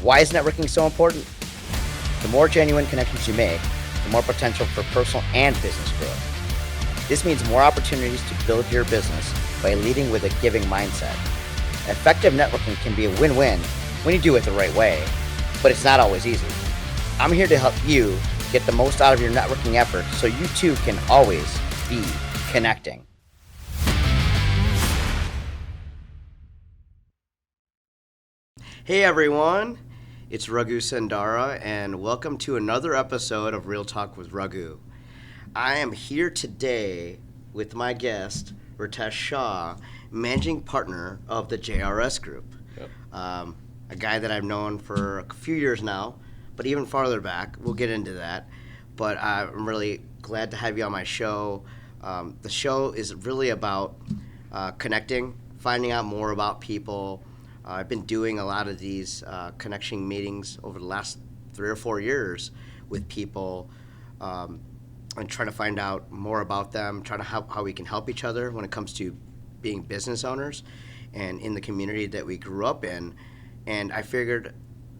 Why is networking so important? The more genuine connections you make, the more potential for personal and business growth. This means more opportunities to build your business by leading with a giving mindset. Effective networking can be a win-win when you do it the right way, but it's not always easy. I'm here to help you get the most out of your networking effort so you too can always be connecting. Hey everyone, it's Raghu Sundara, and welcome to another episode of Real Talk with Raghu. I am here today with my guest, Ritesh Shah, managing partner of the JRS Group. Yep. A guy that I've known for a few years now, but even farther back. We'll get into that. But I'm really glad to have you on my show. The show is really about connecting, finding out more about people. I've been doing a lot of these connection meetings over the last 3 or 4 years with people and trying to find out more about them, trying to how we can help each other when it comes to being business owners and in the community that we grew up in. And I figured,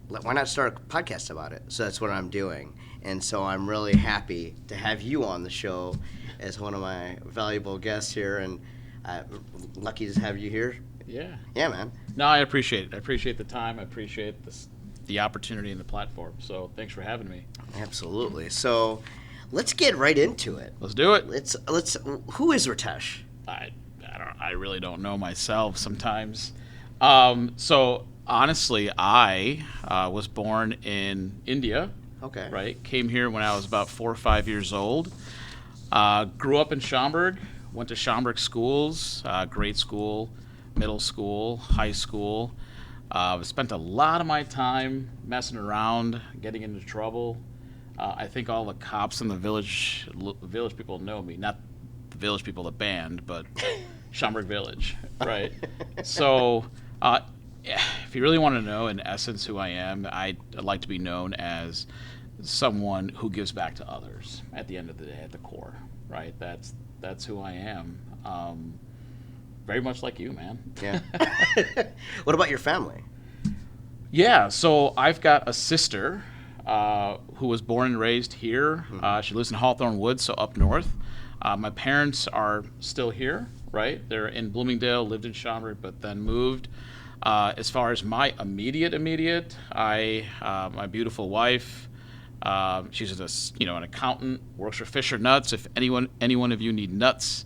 why not start a podcast about it? So that's what I'm doing. And so I'm really happy to have you on the show as one of my valuable guests here, and lucky to have you here. Yeah. Yeah, man. No, I appreciate it. I appreciate the time. I appreciate the opportunity and the platform. So thanks for having me. Absolutely. So let's get right into it. Let's do it. Let's. Who is Ritesh? I really don't know myself sometimes. So honestly, I was born in India. Okay. Right. Came here when I was about 4 or 5 years old. Grew up in Schaumburg. Went to Schaumburg schools, grade school, middle school, high school. Spent a lot of my time messing around, getting into trouble. I think all the cops in the village people know me. Not the village people, the band, but Schaumburg Village, right? So if you really want to know, in essence, who I am, I'd like to be known as someone who gives back to others at the end of the day, at the core, right? That's who I am. Very much like you, man. Yeah. What about your family? Yeah, so I've got a sister who was born and raised here. She lives in Hawthorne Woods, so up north. My parents are still here, right? They're in Bloomingdale, lived in Schaumburg, but then moved. As far as my immediate, my beautiful wife, she's an accountant, works for Fisher Nuts. If any one of you need nuts,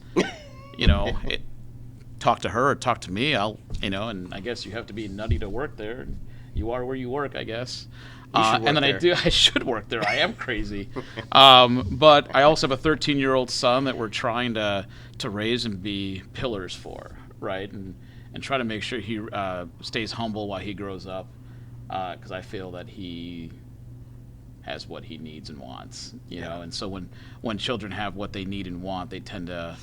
talk to her or talk to me. And I guess you have to be nutty to work there. And you are where you work, I guess. And then there. I should work there. I am crazy. But I also have a 13-year-old son that we're trying to raise and be pillars for, right? And try to make sure he stays humble while he grows up, because I feel that he has what he needs and wants, you know. And so when children have what they need and want, they tend to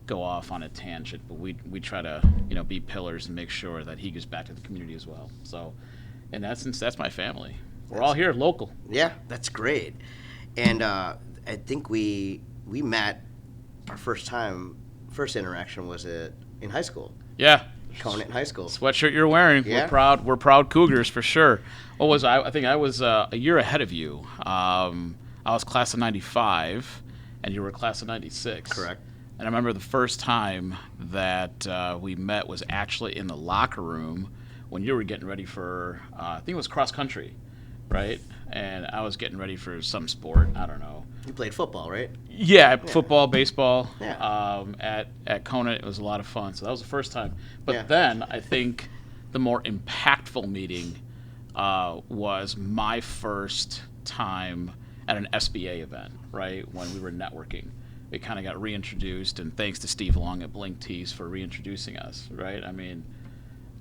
go off on a tangent. But we try to be pillars and make sure that he gives back to the community as well. So in essence, that's my family. We're all here local. Yeah, that's great. And I think we met. Our first interaction was in high school. Yeah. Conant High School. Sweatshirt you're wearing. Yeah. We're proud Cougars for sure. What was I think I was a year ahead of you. I was class of 95 and you were class of 96. Correct. And I remember the first time that we met was actually in the locker room when you were getting ready for I think it was cross country, right? And I was getting ready for some sport, I don't know. You played football, right? Yeah, football, baseball. Yeah. At Conant, it was a lot of fun. So that was the first time. But Yeah. then I think the more impactful meeting was my first time at an SBA event, right, when we were networking. We kind of got reintroduced, and thanks to Steve Long at Blink Tees for reintroducing us, right? I mean,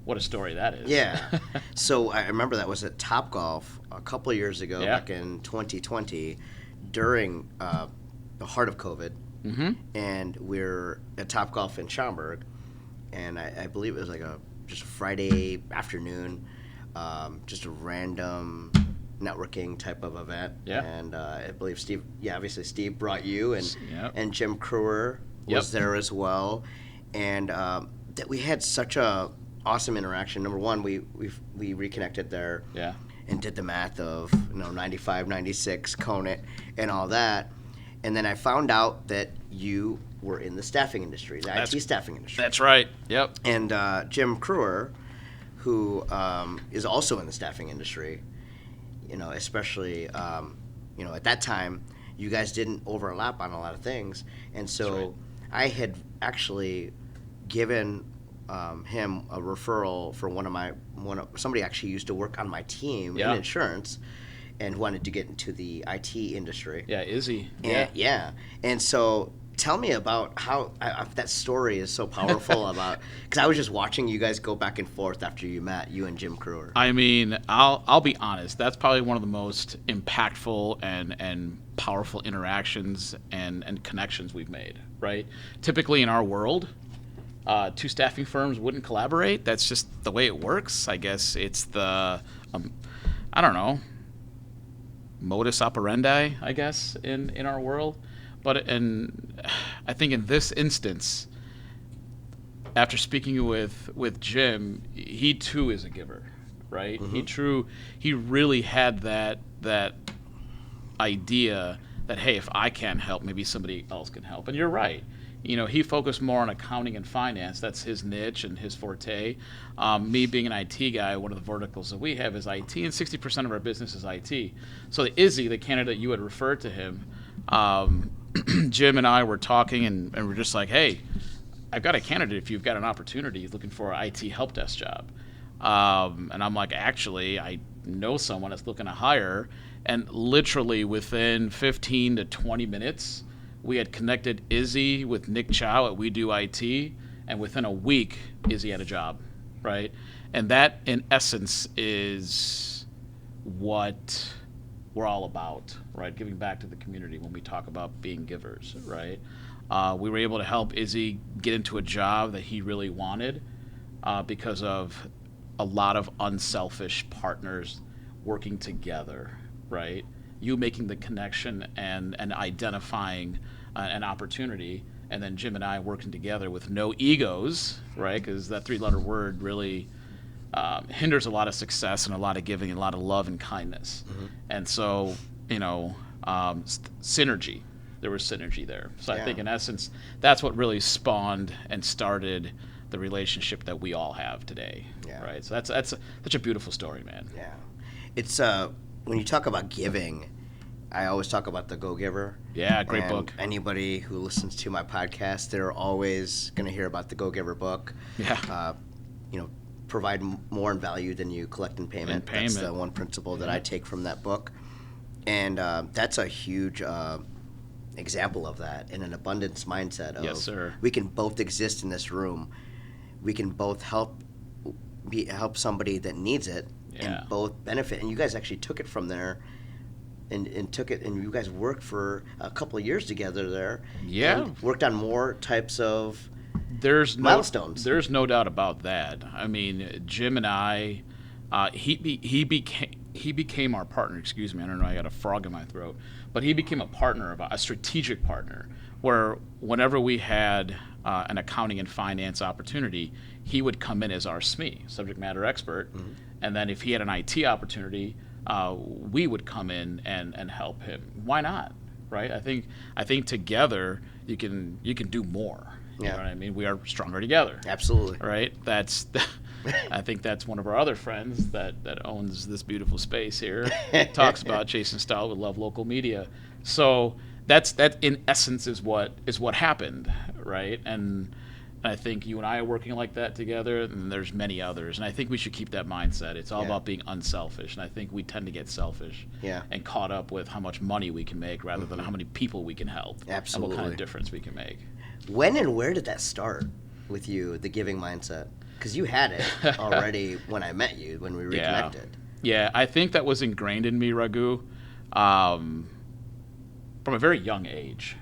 what a story that is. Yeah. So I remember that was at Topgolf a couple of years ago, Yeah. back in 2020, during the heart of COVID. Mm-hmm. And we're at Topgolf in Schaumburg, and I believe it was like just a Friday afternoon, just a random networking type of event. Yeah. And I believe obviously Steve brought you, and Yep. and Jim Crewer was there as well, and that we had such a awesome interaction. Number one, we reconnected there. Yeah. and did the math of 95, 96, cone it, and all that. And then I found out that you were in the staffing industry, the IT staffing industry. That's right. Yep. And Jim Crewer, who is also in the staffing industry, especially at that time, you guys didn't overlap on a lot of things, and so I had actually given him a referral for somebody actually used to work on my team in insurance, and wanted to get into the IT industry. Yeah, Izzy. And so tell me about how that story is so powerful about, because I was just watching you guys go back and forth after you met, you and Jim Crewer. I mean, I'll be honest. That's probably one of the most impactful and powerful interactions and connections we've made. Right? Typically in our world, two staffing firms wouldn't collaborate. That's just the way it works. I guess it's the I don't know, modus operandi, I guess, in our world. And I think in this instance, after speaking with Jim, he too is a giver, right? Mm-hmm. He really had that idea that, hey, if I can't help, maybe somebody else can help. And you're right. He focused more on accounting and finance. That's his niche and his forte. Me being an IT guy, one of the verticals that we have is IT, and 60% of our business is IT. So Izzy, the candidate you had referred to him, Jim and I were talking, and we're just like, hey, I've got a candidate if you've got an opportunity. He's looking for an IT help desk job. And I'm like, actually, I know someone that's looking to hire. And literally within 15 to 20 minutes, we had connected Izzy with Nick Chow at We Do IT, and within a week, Izzy had a job, right? And that, in essence, is what we're all about, right? Giving back to the community when we talk about being givers, right? We were able to help Izzy get into a job that he really wanted because of a lot of unselfish partners working together, right? You making the connection and identifying an opportunity, and then Jim and I working together with no egos, right? Because that three-letter word really hinders a lot of success and a lot of giving and a lot of love and kindness. Mm-hmm. And so, synergy. There was synergy there. So I think in essence, that's what really spawned and started the relationship that we all have today, right? So that's such a beautiful story, man. Yeah. It's when you talk about giving, I always talk about the Go-Giver. Yeah, great book. Anybody who listens to my podcast, they're always going to hear about the Go-Giver book. Yeah. Provide more in value than you collect in payment. That's the one principle that I take from that book. And that's a huge example of that, in an abundance mindset of, yes, sir. We can both exist in this room. We can both help somebody that needs it and both benefit. And you guys actually took it from there and took it, and you guys worked for a couple of years together there. Yeah. And worked on more types of milestones. There's no doubt about that. I mean, Jim and I, he became our partner. Excuse me, I don't know. I got a frog in my throat, but he became a strategic partner. Where whenever we had an accounting and finance opportunity, he would come in as our SME, subject matter expert, mm-hmm. and then if he had an IT opportunity, we would come in and help him. Why not? Right? I think together you can do more. You know what I mean? We are stronger together. Absolutely. Right? I think that's one of our other friends that owns this beautiful space here. Talks about Jason Stahl with Love Local Media. So that in essence is what happened, right? And I think you and I are working like that together, and there's many others. And I think we should keep that mindset. It's all about being unselfish, and I think we tend to get selfish and caught up with how much money we can make rather than how many people we can help. Absolutely. And what kind of difference we can make. When and where did that start with you, the giving mindset? Because you had it already when I met you, when we reconnected. Yeah, I think that was ingrained in me, Raghu, from a very young age,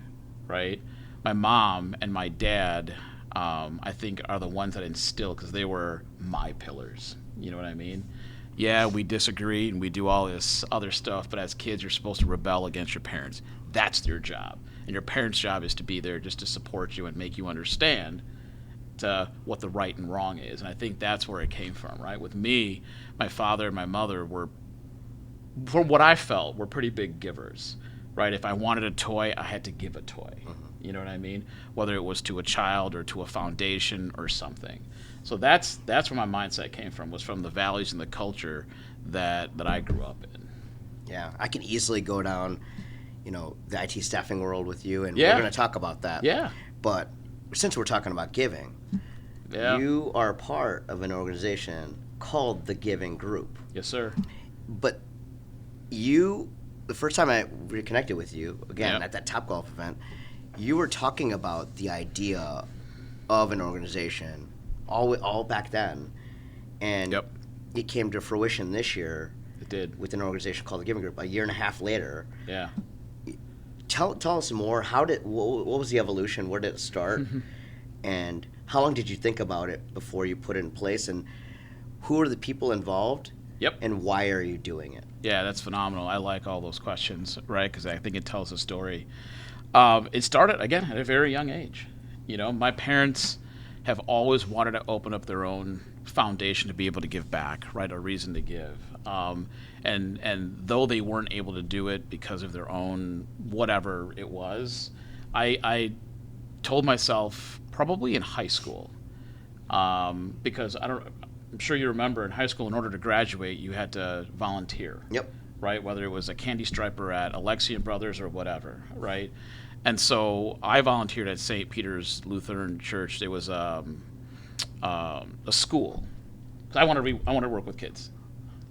right? My mom and my dad, I think, are the ones that instill, because they were my pillars. You know what I mean? Yeah, we disagree and we do all this other stuff, but as kids, you're supposed to rebel against your parents. That's their job. And your parents' job is to be there just to support you and make you understand what the right and wrong is. And I think that's where it came from, right? With me, my father and my mother were from what I felt, were pretty big givers, right? If I wanted a toy, I had to give a toy. You know what I mean? Whether it was to a child or to a foundation or something. So that's where my mindset came from, was from the values and the culture that I grew up in. Yeah, I can easily go down, the IT staffing world with you, and Yeah. we're going to talk about that. Yeah. But since we're talking about giving, Yeah. you are part of an organization called the Giving Group. Yes, sir. But the first time I reconnected with you, again, Yep. at that Topgolf event, you were talking about the idea of an organization all back then. And Yep. it came to fruition this year It did. with an organization called the Giving Group, a year and a half later. Yeah. Tell us more. What was the evolution? Where did it start? And how long did you think about it before you put it in place? And who are the people involved? Yep. And why are you doing it? Yeah, that's phenomenal. I like all those questions, right? Because I think it tells a story. It started, again, at a very young age. My parents have always wanted to open up their own foundation to be able to give back, right? A reason to give. And though they weren't able to do it because of their own whatever it was, I told myself probably in high school, because I'm sure you remember in high school, in order to graduate, you had to volunteer. Yep. Right? Whether it was a candy striper at Alexian Brothers or whatever, right? And so I volunteered at St. Peter's Lutheran Church. It was a school. 'Cause I want to work with kids,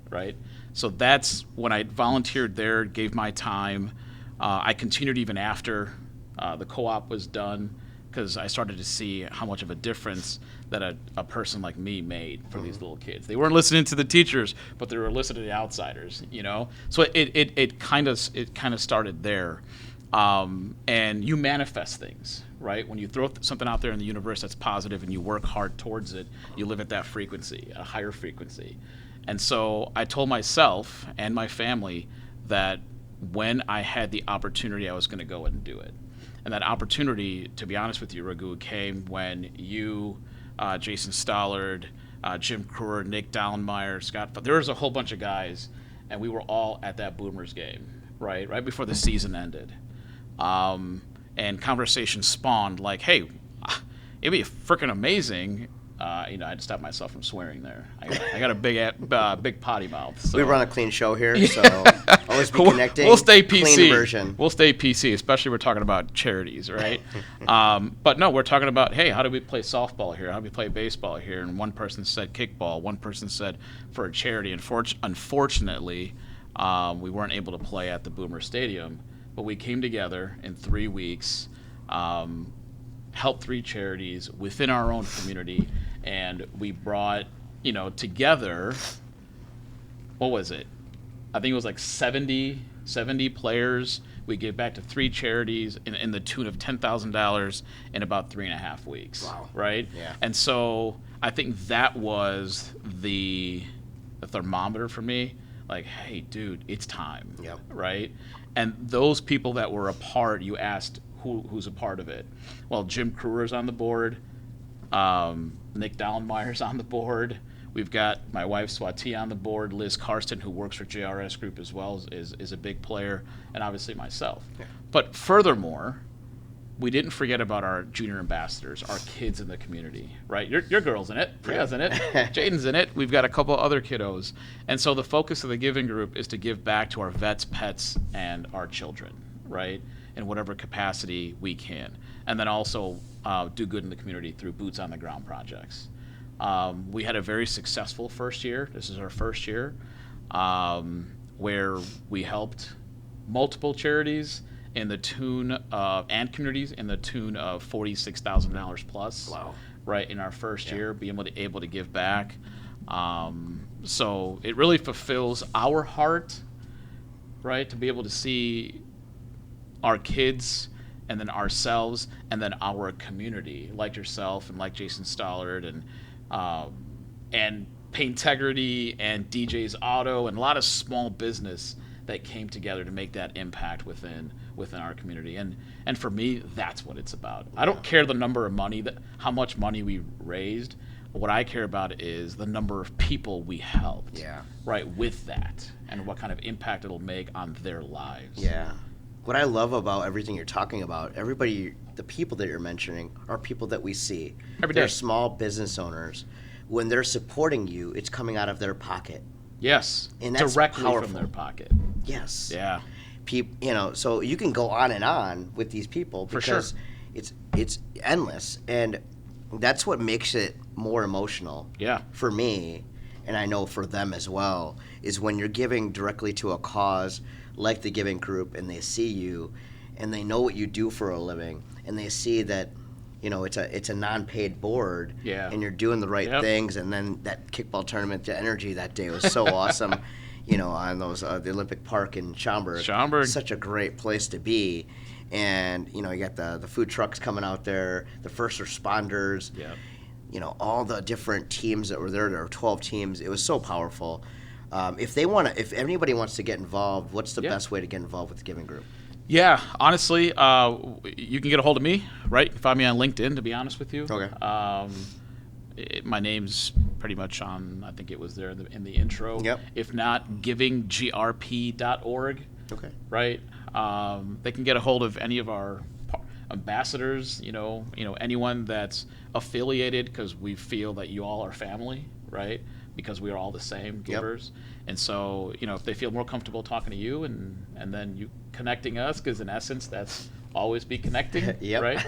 right? So that's when I volunteered there, gave my time. I continued even after the co-op was done, because I started to see how much of a difference that a person like me made for these little kids. They weren't listening to the teachers, but they were listening to the outsiders, So it kind of started there. And you manifest things, right? When you throw something out there in the universe that's positive and you work hard towards it, you live at that frequency, a higher frequency. And so I told myself and my family that when I had the opportunity, I was going to go and do it. And that opportunity, to be honest with you, Raghu, came when you, Jason Stollard, Jim Kruer, Nick Dallenmeyer, Scott, there was a whole bunch of guys, and we were all at that Boomers game, right before the season ended. And conversation spawned like, hey, it'd be freaking amazing. I had to stop myself from swearing there. I got a big potty mouth. So. We run a clean show here, so always be connecting. We'll stay PC. Clean version. We'll stay PC, especially we're talking about charities, right? But no, we're talking about, hey, how do we play softball here? How do we play baseball here? And one person said kickball. One person said for a charity. Unfortunately, we weren't able to play at the Boomer Stadium, but we came together in 3 weeks, helped 3 charities within our own community, and we brought, together, what was it? I think it was like 70 players. We gave back to 3 charities in the tune of $10,000 in about 3.5 weeks. Wow. Right? Yeah. And so I think that was the thermometer for me. Like, hey, dude, it's time. Yep. Right? And those people that were a part, you asked who's a part of it. Well, Jim Kruer's on the board. Nick Dallenmeyer's on the board. We've got my wife Swati on the board. Liz Karsten, who works for JRS Group as well, is a big player, and obviously myself. Yeah. But furthermore, we didn't forget about our junior ambassadors, our kids in the community, right? Your girl's in it, Priya's in it, Jaden's in it. We've got a couple other kiddos. And so the focus of the Giving Group is to give back to our vets, pets, and our children, right? In whatever capacity we can. And then also do good in the community through boots on the ground projects. We had a very successful first year. This is our first year, where we helped multiple charities in the tune of, and communities in the tune of $46,000 plus. Wow. Right, in our first year, being able to give back. So it really fulfills our heart, right, to be able to see our kids and then ourselves and then our community, like yourself and like Jason Stollard and Paintegrity and DJ's Auto and a lot of small business that came together to make that impact within our community. And for me, that's what it's about. I don't care the number of money, how much money we raised. What I care about is the number of people we helped. Yeah. Right, with that, and what kind of impact it'll make on their lives. Yeah. What I love about everything you're talking about, everybody, the people that you're mentioning are people that we see. Every day. They're small business owners. When they're supporting you, it's coming out of their pocket. Yes. And that's directly powerful. from their pocket. Yes. Yeah. So you can go on and on with these people For because sure. it's endless, and that's what makes it more emotional. Yeah. For me, and I know for them as well, is when you're giving directly to a cause like the Giving Group, and they see you, and they know what you do for a living, and they see that, it's a non-paid board, Yeah. and you're doing the right Yep. things, and then that kickball tournament, the energy that day was so awesome, on those the Olympic Park in Schaumburg. Such a great place to be. And you got the food trucks coming out there, the first responders, Yep. all the different teams that were there. There were 12 teams. It was so powerful. If anybody wants to get involved, what's the best way to get involved with the Giving Group? Yeah, honestly, you can get a hold of me, right? You can find me on LinkedIn, to be honest with you. Okay. My name's pretty much on, I think it was there in the intro. Yep. If not, givinggrp.org. Okay. Right? They can get a hold of any of our ambassadors, anyone that's affiliated, because we feel that you all are family, right? Because we are all the same givers. Yep. And so, if they feel more comfortable talking to you and then you connecting us, because in essence, that's always be connecting, Yep. right?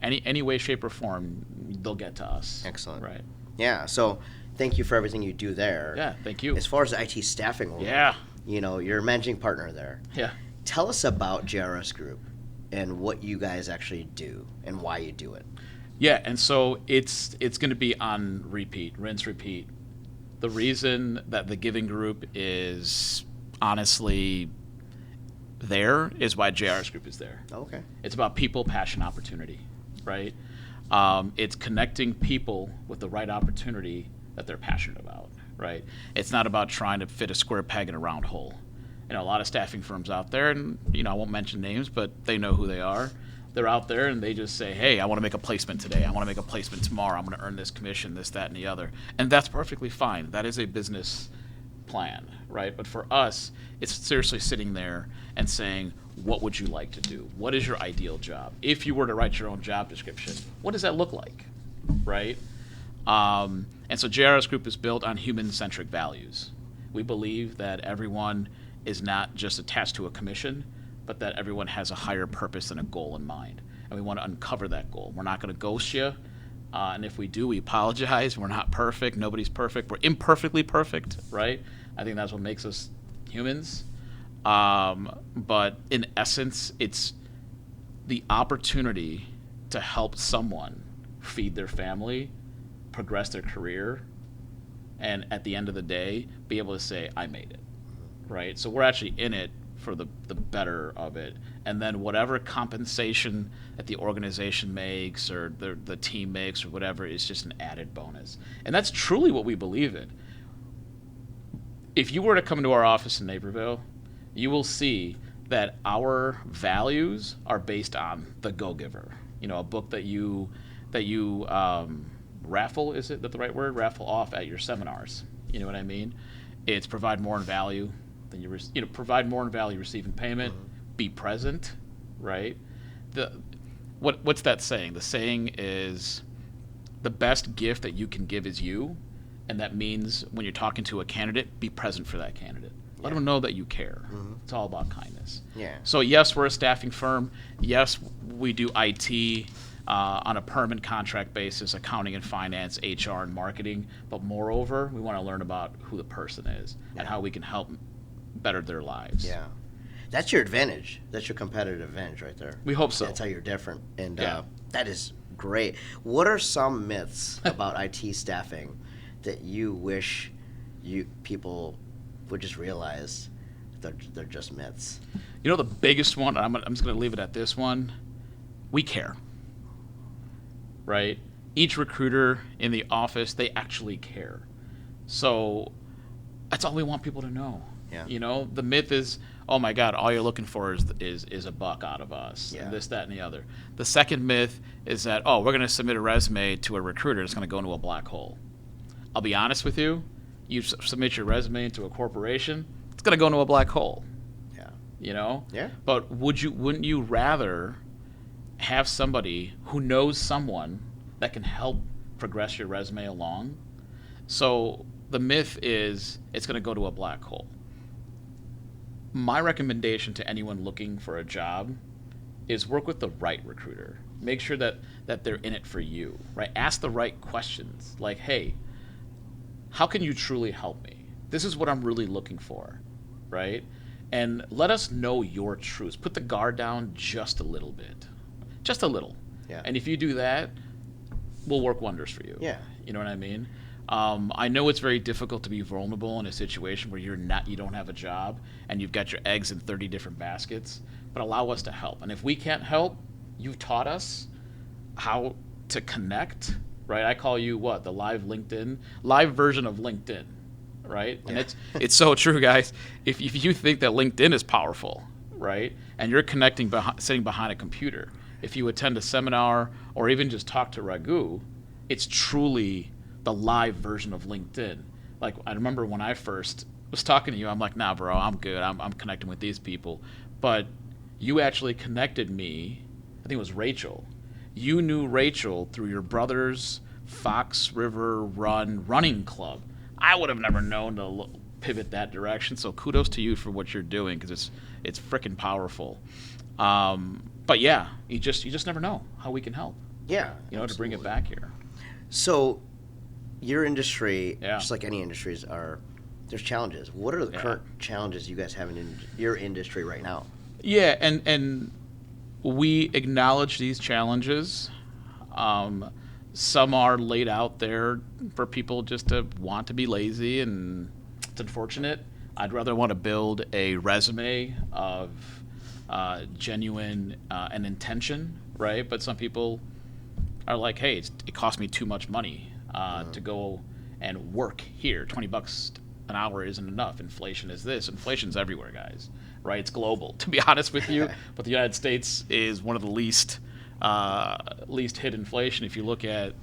Any way, shape, or form, they'll get to us. Excellent. Right. Yeah, so thank you for everything you do there. Yeah, thank you. As far as the IT staffing world, Yeah. You're a managing partner there. Yeah. Tell us about JRS Group and what you guys actually do and why you do it. Yeah, and so it's going to be on repeat, rinse, repeat. The reason that the Giving Group is honestly there is why JRS Group is there. Okay. It's about people, passion, opportunity, right? It's connecting people with the right opportunity that they're passionate about, right? It's not about trying to fit a square peg in a round hole. A lot of staffing firms out there, and I won't mention names, but they know who they are. They're out there and they just say, hey, I want to make a placement today. I want to make a placement tomorrow. I'm going to earn this commission, this, that, and the other. And that's perfectly fine. That is a business plan, right? But for us, it's seriously sitting there and saying, what would you like to do? What is your ideal job? If you were to write your own job description, what does that look like, right? And so JRS Group is built on human-centric values. We believe that everyone is not just attached to a commission, but that everyone has a higher purpose and a goal in mind. And we want to uncover that goal. We're not going to ghost you. And if we do, we apologize. We're not perfect. Nobody's perfect. We're imperfectly perfect, right? I think that's what makes us humans. But in essence, it's the opportunity to help someone feed their family, progress their career, and at the end of the day, be able to say, I made it, right? So we're actually in it for the better of it, and then whatever compensation that the organization makes or the team makes or whatever is just an added bonus. And that's truly what we believe in. If you were to come into our office in Naperville, you will see that our values are based on the Go-Giver. A book that you raffle, is it the right word? Raffle off at your seminars. You know what I mean? It's provide more in value than provide more in value, receiving payment, be present, right? What's that saying? The saying is the best gift that you can give is you, and that means when you're talking to a candidate, be present for that candidate. Let them know that you care. It's all about kindness. Yeah. So yes, we're a staffing firm. Yes, we do IT on a permanent contract basis, accounting and finance, HR and marketing. But moreover, we want to learn about who the person is and how we can help better their lives. Yeah. That's your advantage. That's your competitive advantage right there. We hope so. That's how you're different. And that is great. What are some myths about IT staffing that you wish people would just realize they're just myths? The biggest one, I'm just going to leave it at this one, we care, right? Each recruiter in the office, they actually care. So that's all we want people to know. Yeah. You know, the myth is, oh my God, all you're looking for is a buck out of us, Yeah. and this, that, and the other. The second myth is that, oh, we're going to submit a resume to a recruiter that's going to go into a black hole. I'll be honest with you, you submit your resume into a corporation, it's going to go into a black hole. Yeah. You know? Yeah. But wouldn't you rather have somebody who knows someone that can help progress your resume along? So the myth is it's going to go to a black hole. My recommendation to anyone looking for a job is work with the right recruiter. Make sure that they're in it for you, right? Ask the right questions. Like, hey, how can you truly help me? This is what I'm really looking for, right? And let us know your truths. Put the guard down just a little bit. Just a little. Yeah. And if you do that, we'll work wonders for you. Yeah. You know what I mean? I know it's very difficult to be vulnerable in a situation where you don't have a job and you've got your eggs in 30 different baskets, but allow us to help. And if we can't help, you've taught us how to connect, right? I call you what? The live version of LinkedIn, right? Yeah. And it's so true, guys. If you think that LinkedIn is powerful, right? And you're connecting sitting behind a computer, if you attend a seminar or even just talk to Raghu, it's truly the live version of LinkedIn. Like, I remember when I first was talking to you, I'm like, nah, bro, I'm good. I'm connecting with these people. But you actually connected me, I think it was Rachel. You knew Rachel through your brother's Fox River running club. I would have never known to pivot that direction. So kudos to you for what you're doing, because it's freaking powerful. But yeah, you just never know how we can help. Yeah. You know, absolutely. to bring it back here. So, your industry, Yeah. just like any industries, there's challenges. What are the current challenges you guys have in your industry right now? Yeah, and we acknowledge these challenges. Some are laid out there for people just to want to be lazy, and it's unfortunate. I'd rather want to build a resume of genuine and intention, right? But some people are like, hey, it costs me too much money to go and work here. $20 an hour isn't enough. Inflation is this. Inflation's everywhere, guys, right? It's global, to be honest with you. But the United States is one of the least hit inflation. If you look at,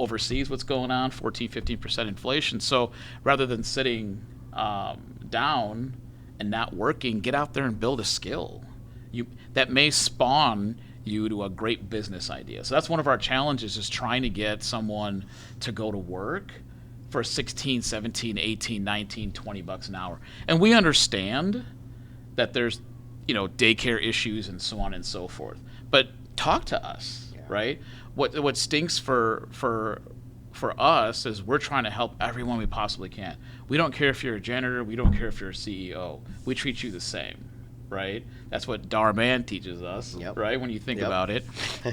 overseas, what's going on, 14, 15% inflation. So rather than sitting down and not working, get out there and build a skill. That may spawn you to a great business idea. So that's one of our challenges, is trying to get someone to go to work for 16, 17, 18, 19, $20 an hour. And we understand that there's, daycare issues and so on and so forth. But talk to us, right? What stinks for us is we're trying to help everyone we possibly can. We don't care if you're a janitor. We don't care if you're a CEO. We treat you the same, right? That's what Darman teaches us, right? When you think about it.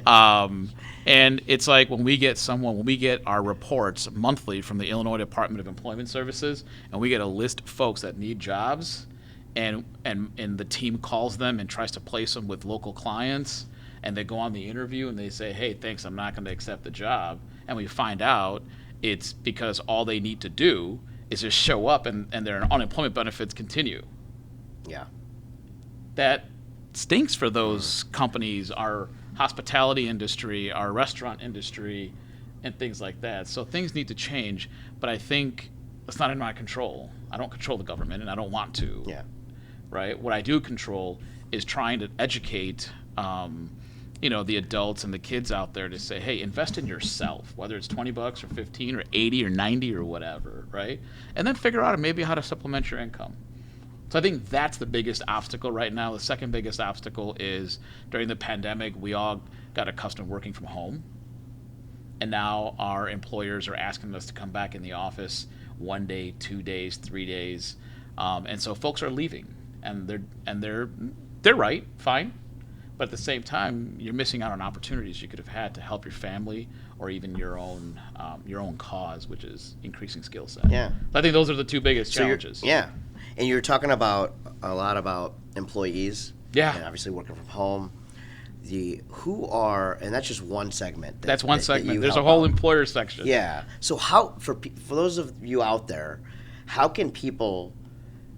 And it's like when we get our reports monthly from the Illinois Department of Employment Services, and we get a list of folks that need jobs, and the team calls them and tries to place them with local clients, and they go on the interview and they say, hey, thanks, I'm not going to accept the job. And we find out it's because all they need to do is just show up and their unemployment benefits continue. Yeah. That stinks for those companies, our hospitality industry, our restaurant industry, and things like that. So things need to change, but I think it's not in my control. I don't control the government, and I don't want to. Yeah. Right? What I do control is trying to educate the adults and the kids out there to say, hey, invest in yourself, whether it's $20 or 15 or 80 or 90 or whatever, right? And then figure out maybe how to supplement your income. So I think that's the biggest obstacle right now. The second biggest obstacle is during the pandemic, we all got accustomed to working from home. And now our employers are asking us to come back in the office 1 day, 2 days, 3 days. And so folks are leaving, and they're right, fine. But at the same time, you're missing out on opportunities you could have had to help your family or even your own cause, which is increasing skill set. Yeah. I think those are the two biggest challenges. Yeah. And you're talking a lot about employees. Yeah. And obviously working from home. And that's just one segment. That's one segment. There's a help whole out. employer section. Yeah. So how, for those of you out there, how can people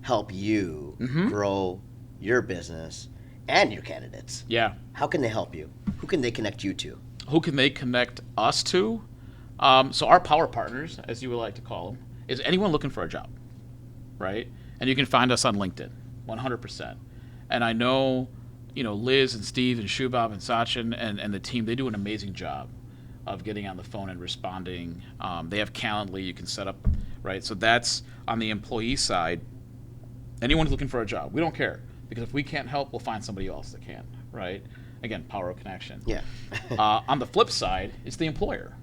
help you grow your business and your candidates. Yeah. How can they help you? Who can they connect you to? Who can they connect us to? So our power partners, as you would like to call them, is anyone looking for a job, right? And you can find us on LinkedIn, 100%. And I know, Liz and Steve and Shubham and Sachin and the team, they do an amazing job of getting on the phone and responding. They have Calendly you can set up, right? So that's on the employee side. Anyone who's looking for a job, we don't care. Because if we can't help, we'll find somebody else that can, right? Again, power of connection. Yeah. On the flip side, it's the employer,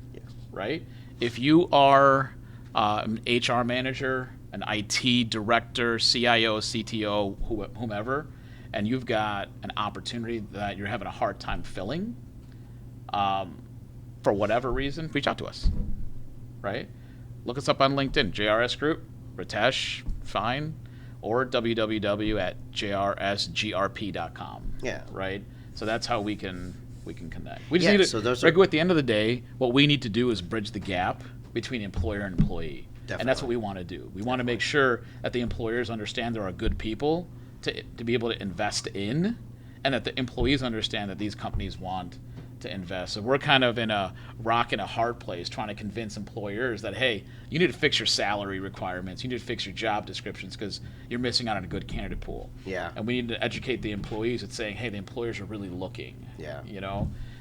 right? If you are an HR manager, an IT director, CIO, CTO, whomever, and you've got an opportunity that you're having a hard time filling, for whatever reason, reach out to us, right? Look us up on LinkedIn, JRS Group, Ritesh, fine, or www.jrsgrp.com. Yeah. Right? So that's how we can connect. We just Yeah, need to, so those Raghu, are- at the end of the day, what we need to do is bridge the gap between employer and employee. And that's what we want to do. We want to make sure that the employers understand there are good people to be able to invest in, and that the employees understand that these companies want to invest. So we're kind of in a rock and a hard place trying to convince employers that, hey, you need to fix your salary requirements, you need to fix your job descriptions because you're missing out on a good candidate pool. Yeah. And we need to educate the employees at saying, hey, the employers are really looking. Yeah.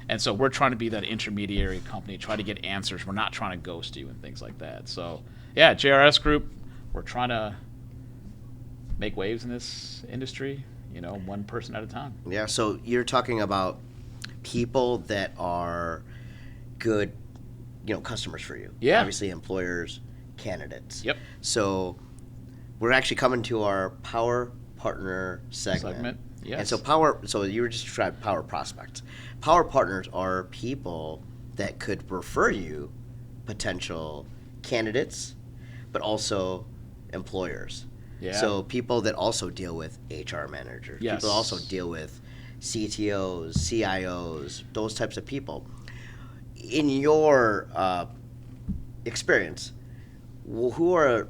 And so we're trying to be that intermediary company, try to get answers. We're not trying to ghost you and things like that. So yeah, JRS Group, we're trying to make waves in this industry, one person at a time. Yeah, so you're talking about people that are good, customers for you. Yeah. Obviously, employers, candidates. Yep. So we're actually coming to our Power Partner segment. Yes. And so you were just describing Power Prospects. Power Partners are people that could refer you potential candidates, but also employers. Yeah. So people that also deal with HR managers. Yes. People also deal with CTOs, CIOs, those types of people. In your experience, what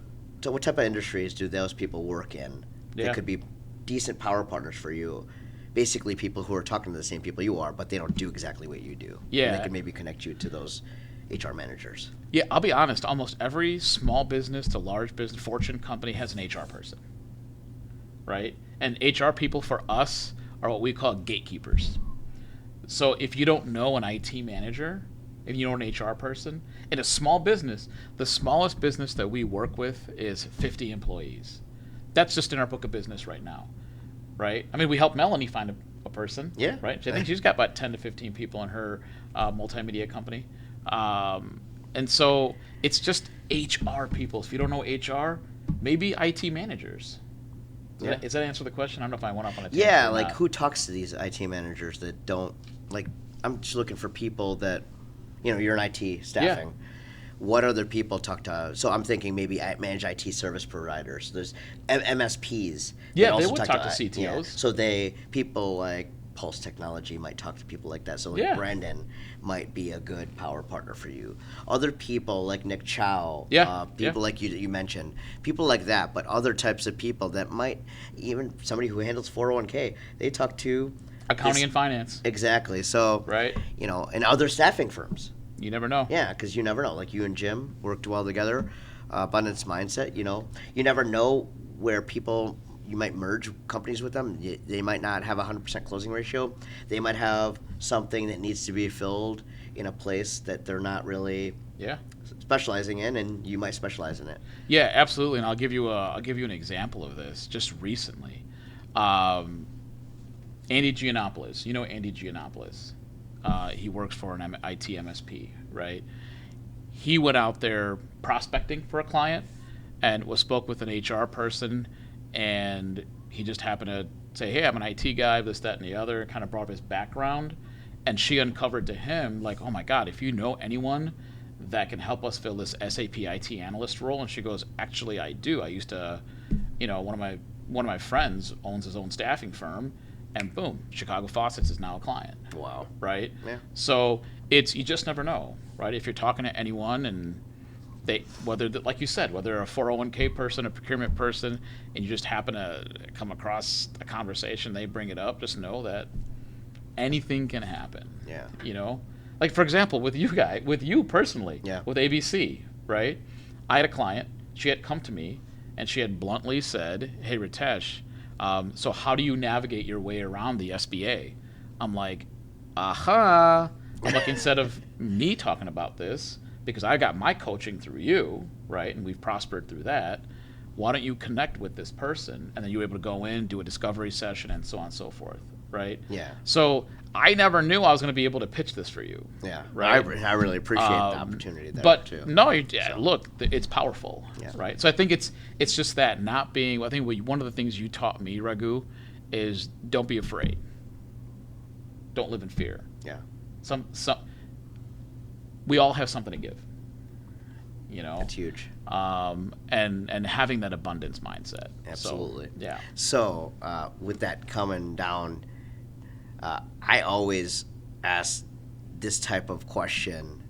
type of industries do those people work in that could be decent power partners for you? Basically, people who are talking to the same people you are, but they don't do exactly what you do. Yeah. And they could maybe connect you to those HR managers. Yeah, I'll be honest. Almost every small business to large business, Fortune company has an HR person, right? And HR people for us are what we call gatekeepers. So if you don't know an IT manager, if you know an HR person, in a small business, the smallest business that we work with is 50 employees. That's just in our book of business right now, right? I mean, we helped Melanie find a person, Yeah. right? I think she's got about 10 to 15 people in her multimedia company. And so it's just HR people. If you don't know HR, maybe IT managers. Does that answer the question? I don't know if I went off on a tangent. Yeah, or like not. who talks to these IT managers that don't, I'm just looking for people that, you're in IT staffing. Yeah. What other people talk to? So I'm thinking maybe manage IT service providers. There's MSPs. Yeah, also they would talk to yeah. CTOs. So people like Pulse Technology might talk to people like that. So Brandon might be a good power partner for you. Other people like Nick Chow. People like you mentioned. People like that, but other types of people that might, even somebody who handles 401k, they talk to accounting and finance. Exactly. So, right. And other staffing firms. You never know. Yeah, because you never know. Like you and Jim worked well together. Abundance mindset. You never know where people. You might merge companies with them. They might not have a 100% closing ratio. They might have something that needs to be filled in a place that they're not really specializing in, and you might specialize in it. Yeah, absolutely. And I'll give you an example of this. Just recently, Andy Giannopoulos. You know Andy Giannopoulos. He works for an IT MSP, right? He went out there prospecting for a client and spoke with an HR person, and he just happened to say, hey, I'm an IT guy, this, that, and the other, kind of brought up his background, and she uncovered to him, like, oh my God, if you know anyone that can help us fill this SAP IT analyst role, and she goes, actually, I do. I used to, one of my friends owns his own staffing firm, and boom, Chicago Faucets is now a client. Wow. Right? Yeah. So you just never know, right? If you're talking to anyone and like you said, whether they're a 401k person, a procurement person, and you just happen to come across a conversation, they bring it up, just know that anything can happen. Yeah. Like for example, with you personally, Yeah. with ABC, right? I had a client, she had come to me, and she had bluntly said, "Hey, Ritesh, so how do you navigate your way around the SBA?" I'm like, aha. I'm like, instead of me talking about this, because I got my coaching through you, right, and we've prospered through that, why don't you connect with this person, and then you're able to go in, do a discovery session, and so on and so forth, right? Yeah. So I never knew I was going to be able to pitch this for you. Yeah. Right. I really appreciate the opportunity there, But too. no, look, it's powerful, Yeah. right? So I think it's just that not being. I think one of the things you taught me, Raghu, is don't be afraid. Don't live in fear. Yeah. Some we all have something to give. That's huge. And having that abundance mindset. Absolutely. So, yeah. So with that coming down, I always ask this type of question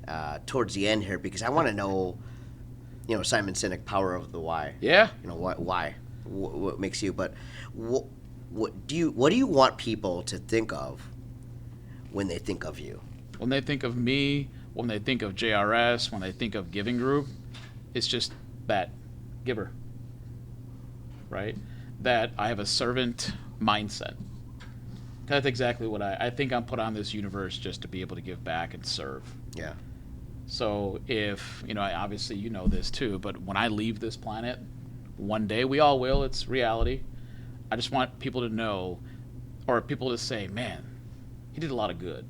towards the end here because I want to know, Simon Sinek, power of the why. Yeah. Why? What makes you? But what do you want people to think of when they think of you? When they think of me, when they think of JRS, when they think of Giving Group, it's just that giver, right? That I have a servant mindset. That's exactly what I think I'm put on this universe just to be able to give back and serve. Yeah. So if, obviously you know this too, but when I leave this planet, one day we all will, it's reality. I just want people to know, or people to say, man, he did a lot of good.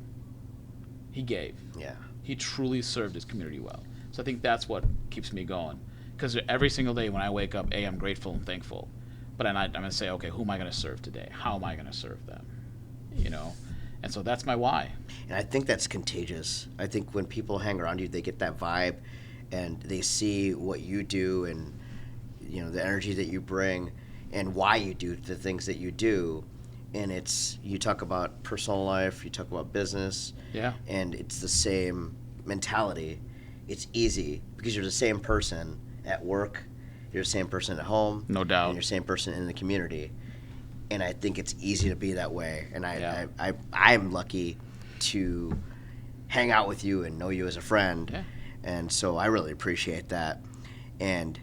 He gave. Yeah. He truly served his community well. So I think that's what keeps me going. Because every single day when I wake up, I'm grateful and thankful. But I'm going to say, okay, who am I going to serve today? How am I going to serve them? And so that's my why. And I think that's contagious. I think when people hang around you, they get that vibe and they see what you do and, the energy that you bring and why you do the things that you do. And you talk about personal life, you talk about business, Yeah. and it's the same mentality. It's easy because you're the same person at work, you're the same person at home, No doubt. and you're the same person in the community. And I think it's easy to be that way. And Yeah. I'm lucky to hang out with you and know you as a friend. Yeah. And so I really appreciate that. And,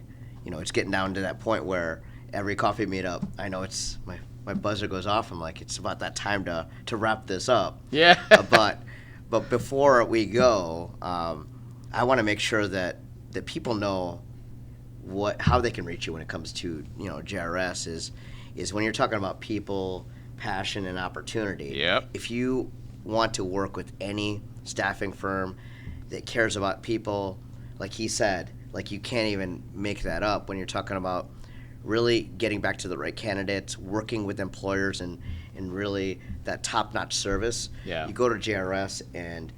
it's getting down to that point where every coffee meetup, I know it's my buzzer goes off. I'm like, it's about that time to wrap this up. Yeah. But before we go, I want to make sure that people know how they can reach you when it comes to JRS is when you're talking about people, passion, and opportunity. Yep. If you want to work with any staffing firm that cares about people, like he said, like you can't even make that up when you're talking about really getting back to the right candidates, working with employers, and really that top-notch service. Yeah. You go to JRS, and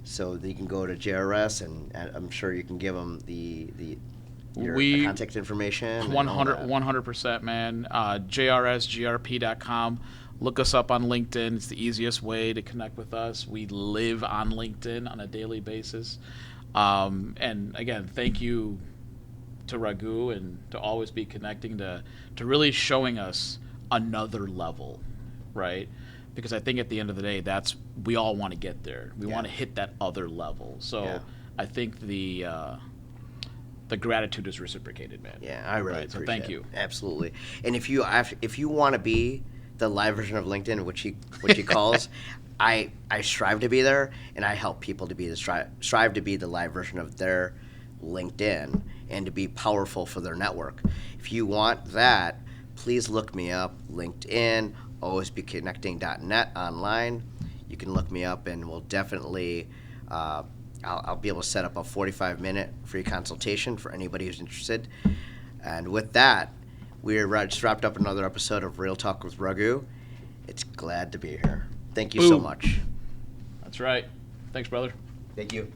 so you can go to JRS, and I'm sure you can give them your contact information. 100%, man. JRSGRP.com. Look us up on LinkedIn. It's the easiest way to connect with us. We live on LinkedIn on a daily basis. And again, thank you to Raghu and to always be connecting to really showing us another level, right? Because I think at the end of the day, we all want to get there. We want to hit that other level. So I think the gratitude is reciprocated, man. Yeah, I really So appreciate thank it. you. Absolutely. And if you want to be the live version of LinkedIn, which he calls, I strive to be there, and I help people to be strive to be the live version of their LinkedIn and to be powerful for their network. If you want that, please look me up, LinkedIn, alwaysbeconnecting.net online. You can look me up, and we'll definitely I'll be able to set up a 45-minute free consultation for anybody who's interested. And with that, we're just wrapped up another episode of Real Talk with Raghu. It's glad to be here. Thank you so much. That's right. Thanks, brother. Thank you.